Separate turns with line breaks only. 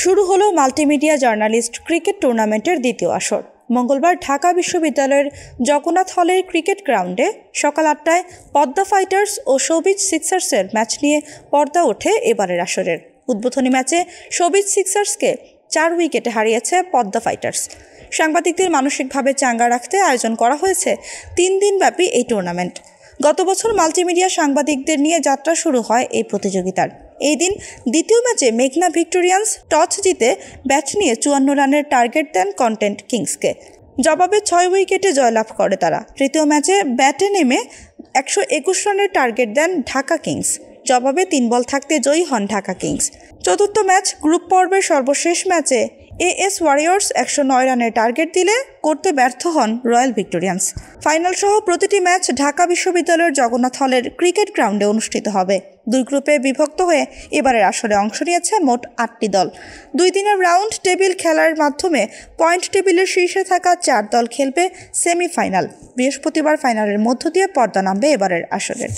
শুরু হলো multimedia journalist cricket টুর্নামেন্টের দ্বিতীয় আসর। মঙ্গলবার ঢাকা বিশ্ববিদ্যালয়ের জগন্নাথ হলের ক্রিকেট গ্রাউন্ডে সকাল ৮টায় পদ্মা ফাইটার্স ও শোবিজ সিক্সার্সের ম্যাচ নিয়ে পর্দা ওঠে এবারের আসরের। উদ্বোধনী ম্যাচে শোবিজ সিক্সার্সকে ৪ উইকেটে হারিয়েছে পদ্মা ফাইটার্স। সাংবাদিকদের মানসিকভাবে চাঙ্গা রাখতে আয়োজন করা হয়েছে ৩ দিনব্যাপী এই টুর্নামেন্ট। গত বছর মাল্টিমিডিয়া সাংবাদিকদের নিয়ে যাত্রা শুরু হয় এই প্রতিযোগিতার। এই দিন দ্বিতীয় ম্যাচে মেঘনা ভিক্টোরিয়ান্স টস জিতে ব্যাট নিয়ে ৫৪ রানের টার্গেট দেন কন্টেন্ট কিংসকে। জবাবে ৬ উইকেটে জয়লাভ করে তারা। তৃতীয় ম্যাচে ব্যাটে নেমে ১২১ রানের টার্গেট দেন ঢাকা কিংস। জবাবে ৩ বল থাকতে জয়ী হন ঢাকা কিংস। চতুর্থ ম্যাচ গ্রুপ পর্বের সর্বশেষ ম্যাচে এএস ওয়ারিয়র্স ১০৯ রানের টার্গেট দিলে করতে ব্যর্থ হন রয়্যাল ভিক্টোরিয়ান্স। ফাইনাল সহ প্রতিটি ম্যাচ ঢাকা বিশ্ববিদ্যালয়ের জগন্নাথ হলের ক্রিকেট গ্রাউন্ডে অনুষ্ঠিত হবে। ২ গ্রুপে বিভক্ত হয়ে এবারের আসরে অংশ নিয়েছে মোট ৮টি দল। ২ দিনের রাউন্ড টেবিল খেলার মাধ্যমে পয়েন্ট টেবিলের শীর্ষে থাকা ৪ দল খেলবে সেমিফাইনাল। বৃহস্পতিবার ফাইনালের মধ্য দিয়ে পর্দা নামবে এবারের আসরের।